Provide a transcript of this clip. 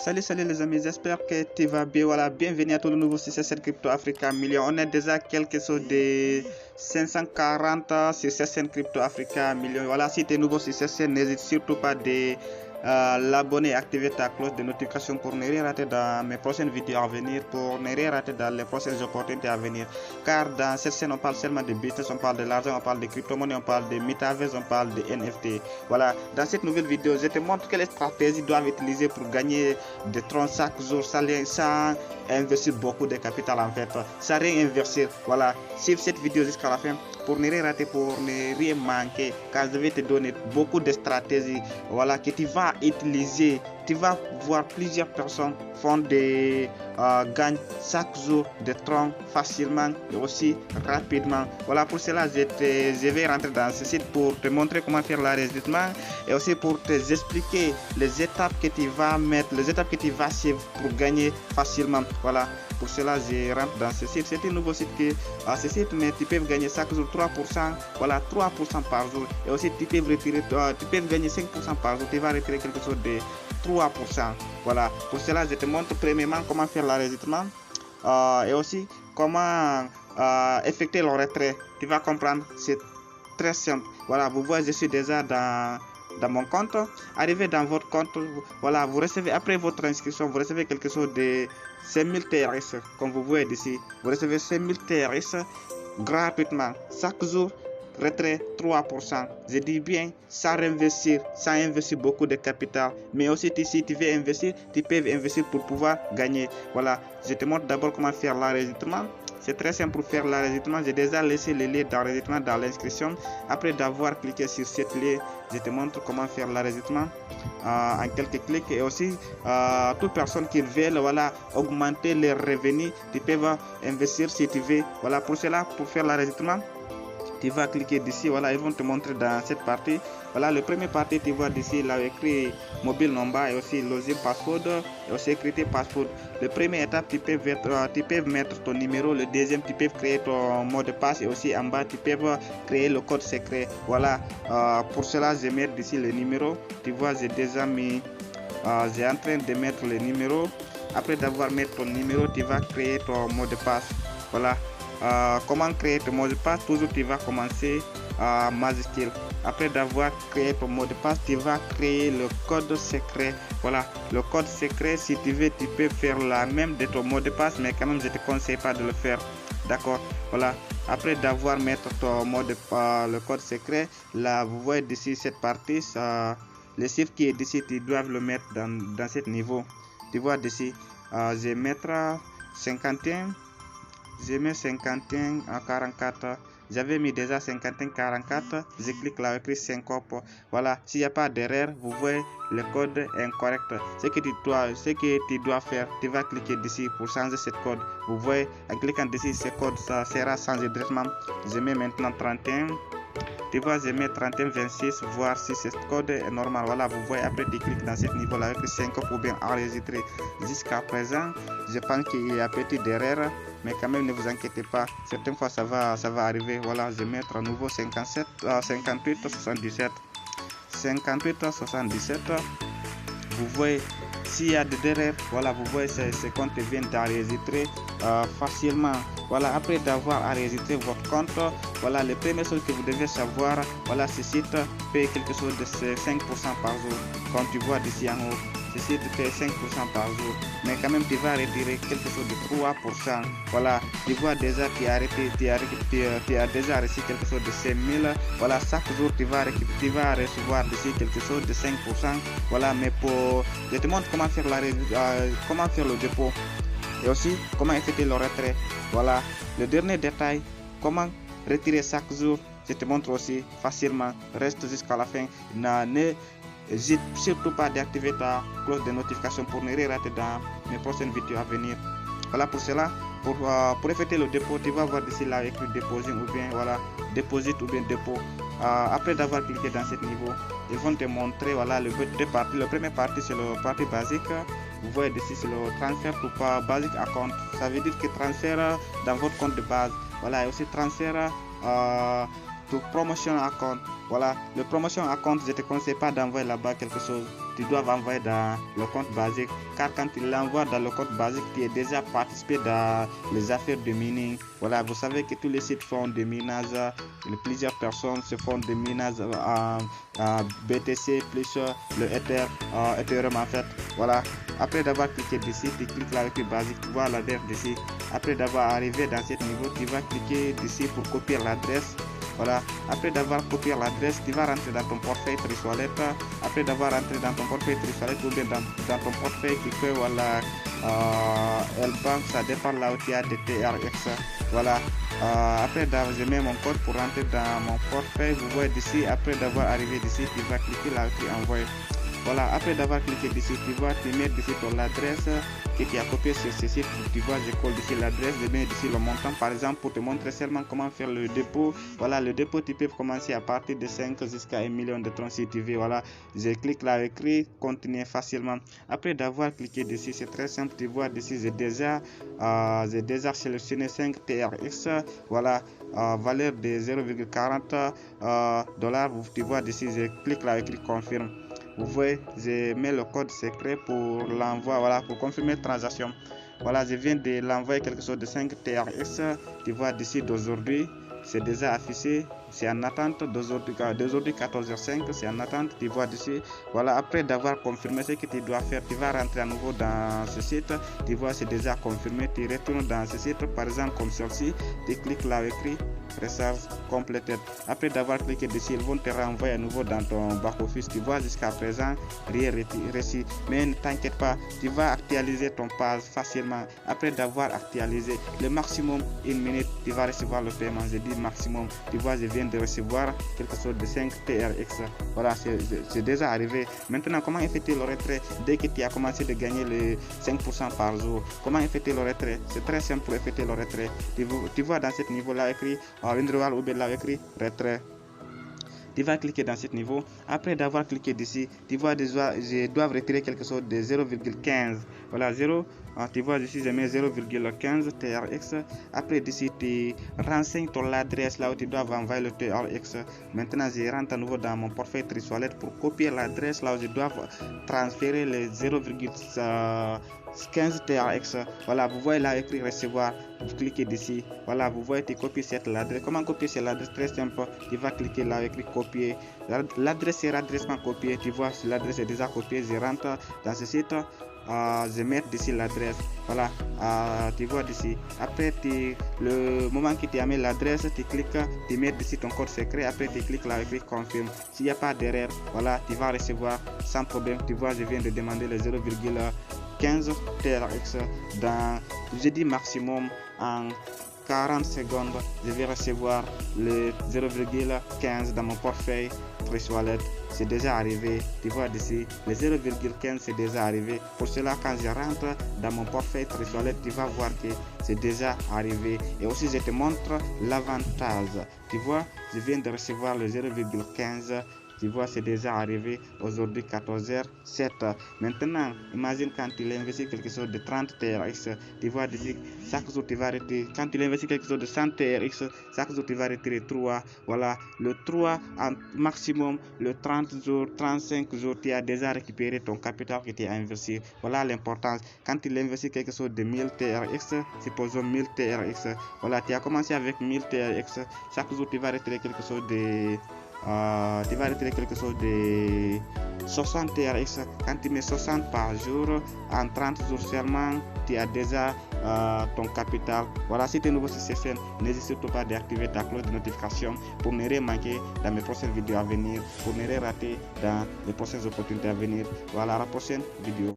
Salut les amis, j'espère que tu vas bien. Voilà, bienvenue à tout le nouveau 667 Crypto Africa Million. On est déjà quelque chose de 540 sur 667 Crypto Africa Million. Voilà, si tu es nouveau sur 667, n'hésite surtout pas de l'abonner et activer ta cloche de notification pour ne rien rater dans mes prochaines vidéos à venir, pour ne rien rater dans les prochaines opportunités à venir. Car dans cette chaîne, on parle seulement de business, on parle de l'argent, on parle de crypto-monnaie, on parle de metaverse, on parle de NFT. Voilà, dans cette nouvelle vidéo, je te montre quelles stratégies doivent utiliser pour gagner des troncs chaque jour sans investir beaucoup de capital en fait, sans rien investir. Voilà, suive cette vidéo jusqu'à la fin pour ne rien rater, pour ne rien manquer, car je vais te donner beaucoup de stratégies, voilà, que tu vas utiliser. Tu vas voir plusieurs personnes font des gagnent chaque jour des troncs facilement et aussi rapidement. Voilà, pour cela je vais rentrer dans ce site pour te montrer comment faire l'enregistrement et aussi pour te expliquer les étapes que tu vas mettre, les étapes que tu vas suivre pour gagner facilement. Voilà, pour cela je rentre dans ce site. C'est un nouveau site que ce site, mais tu peux gagner chaque jour 3%. Voilà, 3% par jour. Et aussi tu peux retirer, tu peux gagner 5% par jour. Tu vas retirer quelque chose de 3%. Voilà, pour cela je te montre premièrement comment faire l'enregistrement et aussi comment effectuer le retrait. Tu vas comprendre, c'est très simple. Voilà, vous voyez, je suis déjà dans mon compte. Arrivé dans votre compte, voilà, vous recevez après votre inscription, vous recevez quelque chose de 5000 TRS, comme vous voyez ici. Vous recevez 5000 TRS gratuitement chaque jour. Retrait 3%. Je dis bien sans investir beaucoup de capital. Mais aussi si tu veux investir, tu peux investir pour pouvoir gagner. Voilà, je te montre d'abord comment faire l'enregistrement. C'est très simple pour faire l'enregistrement. J'ai déjà laissé le lien d'enregistrement dans l'inscription. Après d'avoir cliqué sur cette lien, je te montre comment faire l'enregistrement en quelques clics. Et aussi, toute personne qui veut, voilà, augmenter les revenus, tu peux investir si tu veux. Voilà, pour cela, pour faire l'enregistrement, tu vas cliquer d'ici. Voilà, ils vont te montrer dans cette partie. Voilà, le premier partie, tu vois d'ici, là écrit mobile number et aussi login password et aussi écrit password. Le premier étape, tu peux mettre ton numéro. Le deuxième, tu peux créer ton mot de passe et aussi en bas, tu peux créer le code secret. Voilà, pour cela, je mets d'ici le numéro. Tu vois, j'ai déjà mis, j'ai en train de mettre le numéro. Après d'avoir mis ton numéro, tu vas créer ton mot de passe. Voilà. Comment créer ton mot de passe? Toujours tu vas commencer à majuscule. Après d'avoir créé ton mot de passe, tu vas créer le code secret. Voilà, le code secret, si tu veux, tu peux faire la même de ton mot de passe, mais quand même je te conseille pas de le faire. D'accord, voilà. Après d'avoir mis ton mot de le code secret, là vous voyez d'ici cette partie, le chiffre qui est d'ici, tu dois le mettre dans ce niveau. Tu vois d'ici, je vais mettre 51. Je mets 51 à 44. J'avais mis déjà 51 44. Je clique là, écrit 5 copes. Voilà, s'il n'y a pas d'erreur, vous voyez le code est incorrect. Ce que tu dois faire, tu vas cliquer d'ici pour changer ce code. Vous voyez, en cliquant d'ici, ce code ça sera changé directement. Je mets maintenant 31. Tu vois, je mets 31 26, voir si ce code est normal. Voilà, vous voyez, après tu cliques dans ce niveau là avec 5 pour bien enregistrer. Jusqu'à présent, je pense qu'il y a petit d'erreur, mais quand même ne vous inquiétez pas, certaines fois ça va arriver. Voilà, je vais mettre à nouveau 58 77. 58 77. Vous voyez, s'il y a des erreurs, voilà, vous voyez, ce compte vient d'enregistrer facilement. Voilà, après d'avoir enregistré votre compte, voilà, les premières choses que vous devez savoir, voilà, ce site paye quelque chose de 5% par jour. Comme tu vois d'ici en haut, ce site paye 5% par jour. Mais quand même, tu vas retirer quelque chose de 3%. Voilà, tu vois déjà, tu as déjà reçu quelque chose de 5000. Voilà, chaque jour, tu vas recevoir d'ici quelque chose de 5%. Voilà, mais je te montre comment faire comment faire le dépôt. Et aussi comment effectuer le retrait. Voilà, le dernier détail, comment retirer chaque jour, je te montre aussi facilement. Reste jusqu'à la fin. N'hésite surtout pas d'activer ta cloche de notification pour ne rien rater dans mes prochaines vidéos à venir. Voilà, pour cela, pour effectuer le dépôt, tu vas voir d'ici là écrit déposer ou bien voilà, déposit ou bien dépôt. Après d'avoir cliqué dans ce niveau, ils vont te montrer, voilà, le deux parties. Le premier partie c'est le partie basique. Vous voyez ici c'est le transfert to basic account. Ça veut dire que transfert dans votre compte de base. Voilà, et aussi transfert to promotion account. Voilà, le promotion account, je te conseille pas d'envoyer là-bas quelque chose. tu dois envoyer dans le compte basique, car quand tu l'envoies dans le compte basique, tu es déjà participé dans les affaires de mining. Voilà, vous savez que tous les sites font des minages, plusieurs personnes se font des minages en BTC plus le Ethereum en fait. Voilà, après d'avoir cliqué dessus, tu cliques là avec le basique, tu vois l'adresse dessus. Après d'avoir arrivé dans ce niveau, tu vas cliquer dessus pour copier l'adresse. Voilà, après d'avoir copié l'adresse, tu vas rentrer dans ton portefeuille Trust-Wallet. Après d'avoir rentré dans ton portefeuille Trust-Wallet ou bien dans ton portefeuille qui fait voilà L-Bank, ça dépend là où tu as des TRX. Voilà, après je mets mon code pour rentrer dans mon portefeuille. Vous voyez d'ici, après d'avoir arrivé d'ici, tu vas cliquer là où tu envoies. Voilà, après d'avoir cliqué dessus, tu vas te mettre ici ton adresse que tu as copié sur ce site. Tu vois, je colle ici l'adresse, je mets ici le montant par exemple pour te montrer seulement comment faire le dépôt. Voilà, le dépôt tu peux commencer à partir de 5 jusqu'à 1 million de troncs si tu veux. Voilà, je clique là, écrit, continuer facilement. Après d'avoir cliqué dessus, c'est très simple. Tu vois, ici j'ai déjà sélectionné 5 TRX. Voilà, valeur de 0,40 $. Tu vois, ici je clique là, écrit confirme. Vous voyez, je mets le code secret pour l'envoi, voilà, pour confirmer la transaction. Voilà, je viens de l'envoyer quelque chose de 5 TRX. Tu vois, d'ici d'aujourd'hui, c'est déjà affiché. C'est en attente d'aujourd'hui 14h05, c'est en attente, tu vois dessus. Voilà, après d'avoir confirmé ce que tu dois faire, tu vas rentrer à nouveau dans ce site. Tu vois, c'est déjà confirmé, tu retournes dans ce site, par exemple comme ceci, tu cliques là écrit recharge completed. Après d'avoir cliqué dessus, ils vont te renvoyer à nouveau dans ton back office. Tu vois, jusqu'à présent rien reçu, mais ne t'inquiète pas, tu vas actualiser ton page facilement. Après d'avoir actualisé, le maximum 1 minute, tu vas recevoir le paiement. Je dis maximum, tu vois, je viens de recevoir quelque chose de 5 TRX. Voilà, c'est déjà arrivé. Maintenant, comment effectuer le retrait dès que tu as commencé de gagner les 5% par jour? Comment effectuer le retrait? C'est très simple pour effectuer le retrait. Tu vois dans ce niveau là écrit Windrow ou bien là écrit retrait. Tu vas cliquer dans ce niveau. Après d'avoir cliqué dessus, tu vois déjà, je dois retirer quelque chose de 0,15. Voilà, 0. Tu vois ici, je mets 0,15 TRX. Après d'ici, tu renseignes ton adresse là où tu dois envoyer le TRX. Maintenant, je rentre à nouveau dans mon portefeuille Trust-Wallet pour copier l'adresse là où je dois transférer les 0,15 TRX. Voilà, vous voyez là écrit recevoir. Vous cliquez dessus. Voilà, vous voyez, tu copies cette adresse. Comment copier cette adresse? Très simple. Tu vas cliquer là écrit copier. L'adresse sera directement copiée. Tu vois, si l'adresse est déjà copiée, je rentre dans ce site. Je mets d'ici l'adresse. Voilà, tu vois d'ici. Après, le moment que tu as mis l'adresse, tu cliques, tu mets d'ici ton code secret. Après, tu cliques là écrit confirme. S'il n'y a pas d'erreur, voilà, tu vas recevoir sans problème. Tu vois, je viens de demander le 0,15 TRX dans, je dis maximum en 40 secondes, je vais recevoir le 0,15 dans mon portefeuille Trust-Wallet. C'est déjà arrivé, tu vois d'ici, le 0,15 c'est déjà arrivé. Pour cela, quand je rentre dans mon portefeuille Trust-Wallet, tu vas voir que c'est déjà arrivé. Et aussi, je te montre l'avantage. Tu vois, je viens de recevoir le 0,15. Tu vois, c'est déjà arrivé aujourd'hui 14h07. Maintenant, imagine quand tu investis quelque chose de 30 TRX. Tu vois, chaque jour tu vas retirer. Quand tu investis quelque chose de 100 TRX, chaque jour tu vas retirer 3. Voilà, le 3 en maximum, le 30 jours, 35 jours, tu as déjà récupéré ton capital que tu as investi. Voilà l'importance. Quand tu investis quelque chose de 1000 TRX, supposons 1000 TRX. Voilà, tu as commencé avec 1000 TRX. Chaque jour tu vas retirer quelque chose de tu vas retirer quelque chose de 60 TRX. Quand tu mets 60 par jour, en 30 jours seulement, tu as déjà ton capital. Voilà, si tu es nouveau sur cette chaîne, n'hésite surtout pas d'activer ta cloche de notification pour ne rien manquer dans mes prochaines vidéos à venir, pour ne rien rater dans les prochaines opportunités à venir. Voilà, à la prochaine vidéo.